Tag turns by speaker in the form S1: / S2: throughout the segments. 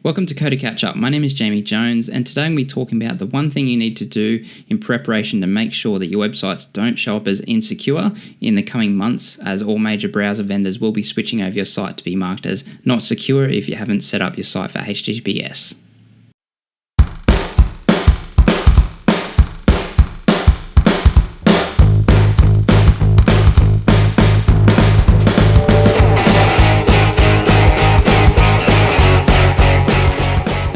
S1: Welcome to Coder Catch Up. My name is Jamie Jones, and today I'm going to be talking about the one thing you need to do in preparation to make sure that your websites don't show up as insecure in the coming months, as all major browser vendors will be switching over your site to be marked as not secure if you haven't set up your site for HTTPS.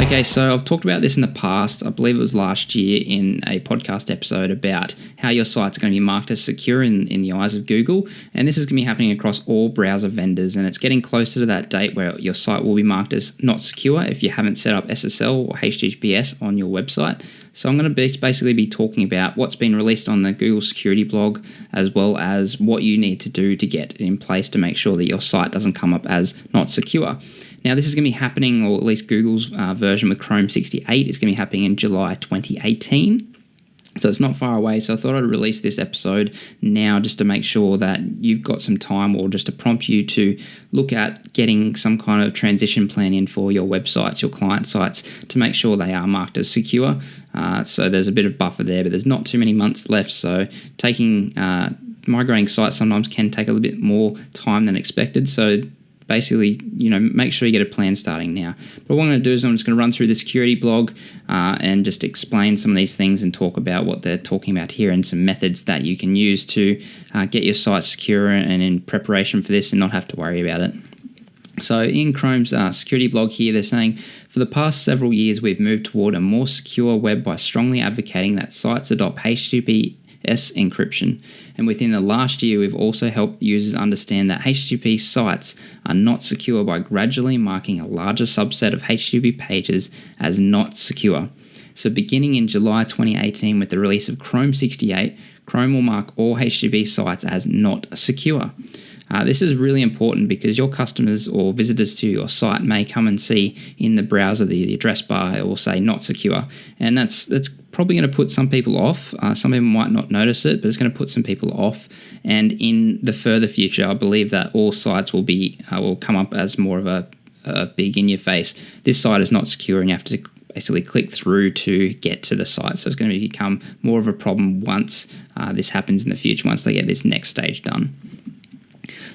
S1: Okay, so I've talked about this in the past. I believe it was last year in a podcast episode about how your site's going to be marked as secure in the eyes of Google. And this is going to be happening across all browser vendors. And it's getting closer to that date where your site will be marked as not secure if you haven't set up SSL or HTTPS on your website. So I'm going to basically be talking about what's been released on the Google security blog, as well as what you need to do to get it in place to make sure that your site doesn't come up as not secure. Now, this is going to be happening, or at least Google's version with Chrome 68 is going to be happening in July 2018. So it's not far away. So I thought I'd release this episode now just to make sure that you've got some time, or just to prompt you to look at getting some kind of transition plan in for your websites, your client sites, to make sure they are marked as secure. So there's a bit of buffer there, but there's not too many months left. So migrating sites sometimes can take a little bit more time than expected. So basically, make sure you get a plan starting now. But what I'm going to do is I'm just going to run through the security blog and just explain some of these things and talk about what they're talking about here and some methods that you can use to get your site secure and in preparation for this and not have to worry about it. So in Chrome's security blog here, they're saying, for the past several years, we've moved toward a more secure web by strongly advocating that sites adopt HTTPS encryption. And within the last year, we've also helped users understand that HTTP sites are not secure by gradually marking a larger subset of HTTP pages as not secure. So beginning in July 2018 with the release of Chrome 68, Chrome will mark all HTTP sites as not secure. This is really important because your customers or visitors to your site may come and see in the browser the address bar it will say not secure, and that's probably going to put some people off. Some people might not notice it, but it's going to put some people off. And in the further future, I believe that all sites will come up as more of a big in your face. This site is not secure, and you have to basically click through to get to the site. So it's going to become more of a problem once this happens in the future, once they get this next stage done.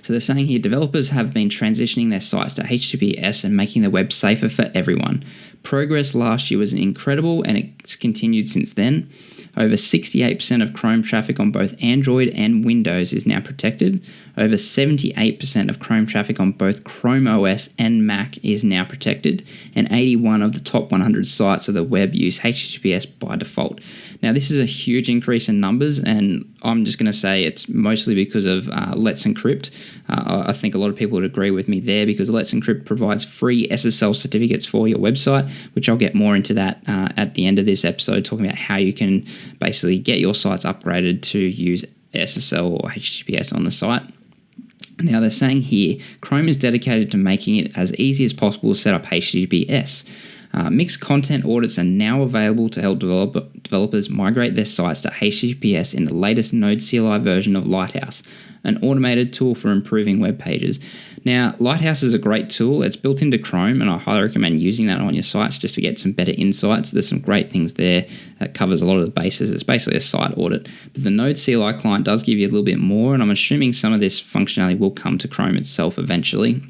S1: So they're saying here, developers have been transitioning their sites to HTTPS and making the web safer for everyone. Progress last year was incredible, and it's continued since then. Over 68% of Chrome traffic on both Android and Windows is now protected. Over 78% of Chrome traffic on both Chrome OS and Mac is now protected. And 81 of the top 100 sites of the web use HTTPS by default. Now, this is a huge increase in numbers, and I'm just going to say it's mostly because of Let's Encrypt. I think a lot of people would agree with me there, because Let's Encrypt provides free SSL certificates for your website, which I'll get more into that at the end of this episode, talking about how you can basically get your sites upgraded to use SSL or HTTPS on the site. Now, they're saying here, Chrome is dedicated to making it as easy as possible to set up HTTPS. Mixed content audits are now available to help developers migrate their sites to HTTPS in the latest Node CLI version of Lighthouse, an automated tool for improving web pages. Now, Lighthouse is a great tool. It's built into Chrome, and I highly recommend using that on your sites just to get some better insights. There's some great things there that covers a lot of the bases. It's basically a site audit. But the Node CLI client does give you a little bit more, and I'm assuming some of this functionality will come to Chrome itself eventually.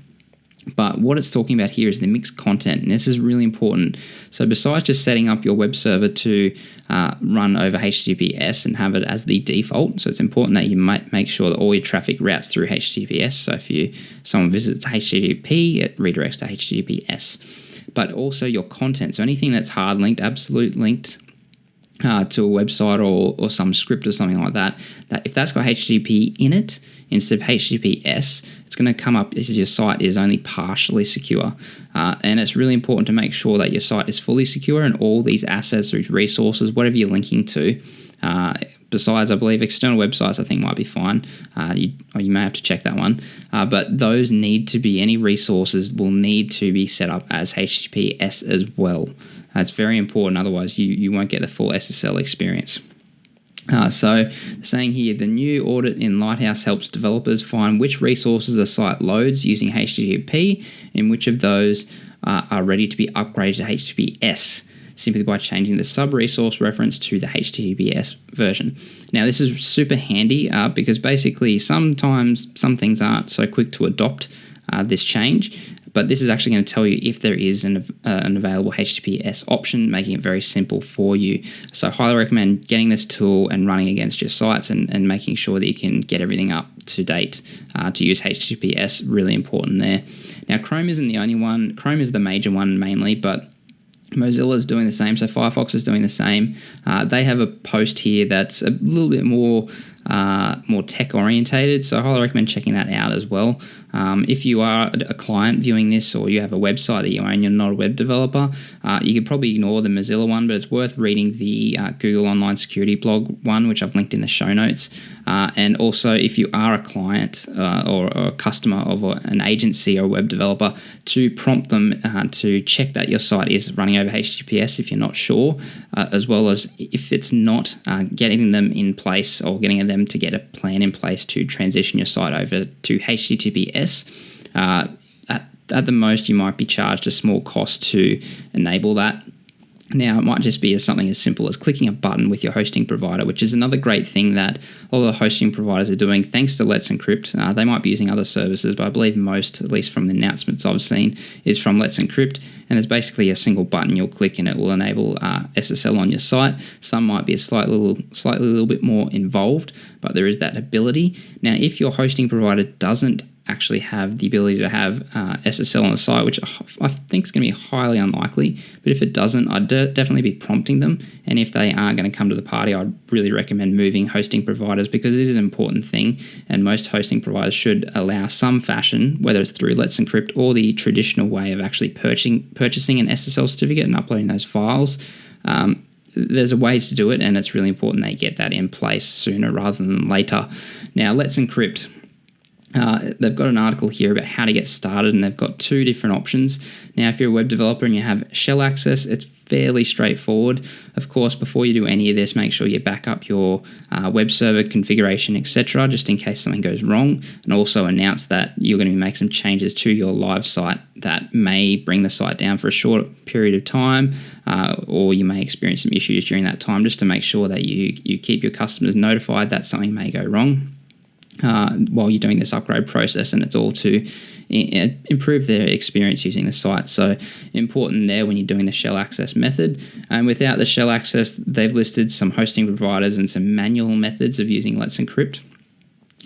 S1: But what it's talking about here is the mixed content, and this is really important. So besides just setting up your web server to run over HTTPS and have it as the default, so it's important that you might make sure that all your traffic routes through HTTPS. So if someone visits HTTP, it redirects to HTTPS. But also your content, so anything that's hard linked, absolute linked to a website or some script or something like that if that's got HTTP in it instead of HTTPS, it's going to come up as your site is only partially secure. And it's really important to make sure that your site is fully secure and all these assets or resources, whatever you're linking to, besides, I believe, external websites, I think might be fine. You may have to check that one. But those need to be, any resources will need to be set up as HTTPS as well. It's very important, otherwise you won't get the full SSL experience. So saying here, the new audit in Lighthouse helps developers find which resources a site loads using HTTP and which of those are ready to be upgraded to HTTPS simply by changing the sub-resource reference to the HTTPS version. Now, this is super handy because basically sometimes some things aren't so quick to adopt this change, but this is actually going to tell you if there is an available HTTPS option, making it very simple for you. So I highly recommend getting this tool and running against your sites and making sure that you can get everything up to date to use HTTPS. Really important there. Now, Chrome isn't the only one. Chrome is the major one mainly, but Mozilla is doing the same, so Firefox is doing the same. They have a post here that's a little bit more tech orientated, so I highly recommend checking that out as well. If you are a client viewing this, or you have a website that you own, you're not a web developer, you could probably ignore the Mozilla one, but it's worth reading the Google Online Security blog one, which I've linked in the show notes. And also, if you are a client or a customer of an agency or a web developer, to prompt them to check that your site is running over HTTPS if you're not sure, as well as if it's not, getting them in place or getting them to get a plan in place to transition your site over to HTTPS. At the most, you might be charged a small cost to enable that. Now, it might just be something as simple as clicking a button with your hosting provider, which is another great thing that all the hosting providers are doing thanks to Let's Encrypt. They might be using other services, but I believe most, at least from the announcements I've seen, is from Let's Encrypt. And there's basically a single button you'll click and it will enable SSL on your site. Some might be a slightly little bit more involved, but there is that ability. Now, if your hosting provider doesn't actually have the ability to have SSL on the site, which I think is going to be highly unlikely, but if it doesn't, I'd definitely be prompting them. And if they aren't going to come to the party, I'd really recommend moving hosting providers, because this is an important thing, and most hosting providers should allow some fashion, whether it's through Let's Encrypt or the traditional way of actually purchasing an SSL certificate and uploading those files. There's a way to do it, and it's really important they get that in place sooner rather than later. Now, Let's Encrypt. They've got an article here about how to get started, and they've got two different options. Now, if you're a web developer and you have shell access, it's fairly straightforward. Of course, before you do any of this, make sure you back up your web server configuration, etc., just in case something goes wrong, and also announce that you're going to make some changes to your live site that may bring the site down for a short period of time, or you may experience some issues during that time, just to make sure that you keep your customers notified that something may go wrong while you're doing this upgrade process, and it's all to improve their experience using the site. So important there when you're doing the shell access method. And without the shell access, they've listed some hosting providers and some manual methods of using Let's Encrypt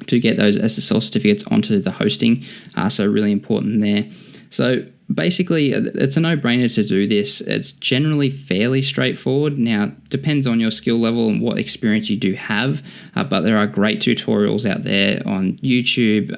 S1: to get those SSL certificates onto the hosting. So really important there. So basically, it's a no-brainer to do this. It's generally fairly straightforward. Now, depends on your skill level and what experience you do have, but there are great tutorials out there on YouTube,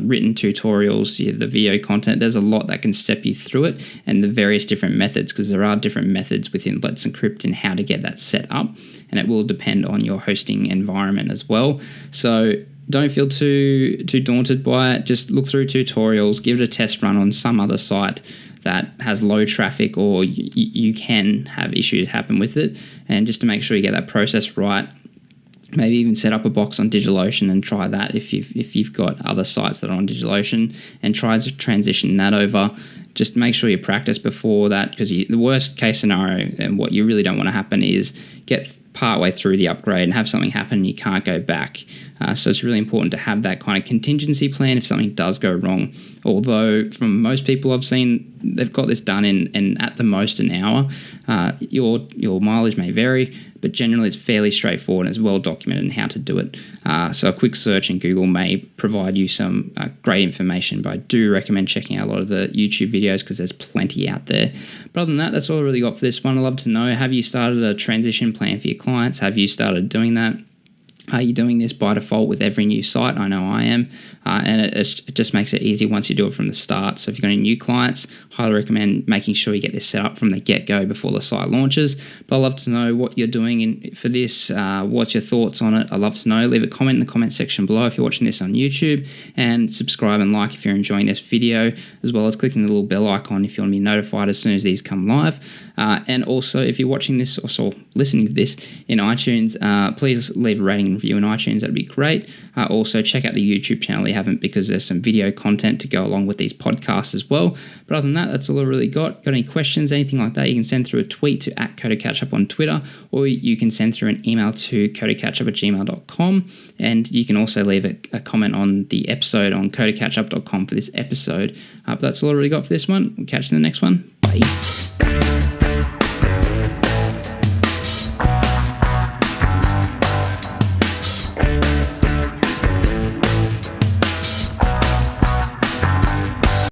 S1: written tutorials, the video content. There's a lot that can step you through it, and the various different methods, because there are different methods within Let's Encrypt and how to get that set up, and it will depend on your hosting environment as well. So don't feel too daunted by it. Just look through tutorials, give it a test run on some other site that has low traffic, or you can have issues happen with it. And just to make sure you get that process right, maybe even set up a box on DigitalOcean and try that if you've got other sites that are on DigitalOcean, and try to transition that over. Just make sure you practice before that, because the worst case scenario and what you really don't want to happen is get partway through the upgrade and have something happen and you can't go back. So it's really important to have that kind of contingency plan if something does go wrong. Although from most people I've seen, they've got this done in at the most an hour. Your mileage may vary, but generally it's fairly straightforward and it's well documented in how to do it. So a quick search in Google may provide you some great information, but I do recommend checking out a lot of the YouTube videos because there's plenty out there. But other than that, that's all I really got for this one. I'd love to know, have you started a transition plan for your clients? Have you started doing that? Are you doing this by default with every new site? I know I am, and it just makes it easy once you do it from the start. So if you've got any new clients, highly recommend making sure you get this set up from the get-go before the site launches. But I'd love to know what you're doing for this. What's your thoughts on it? I'd love to know. Leave a comment in the comment section below if you're watching this on YouTube, and subscribe and like if you're enjoying this video, as well as clicking the little bell icon if you want to be notified as soon as these come live. And also, if you're watching this or listening to this in iTunes, please leave a rating and and review in iTunes. That'd be great. Also, check out the YouTube channel if you haven't, because there's some video content to go along with these podcasts as well. But other than that, that's all I really got. Got any questions, anything like that, you can send through a tweet to @CoderCatchup on Twitter, or you can send through an email to codercatchup@gmail.com. And you can also leave a comment on the episode on codercatchup.com for this episode. But that's all I really got for this one. We'll catch you in the next one. Bye.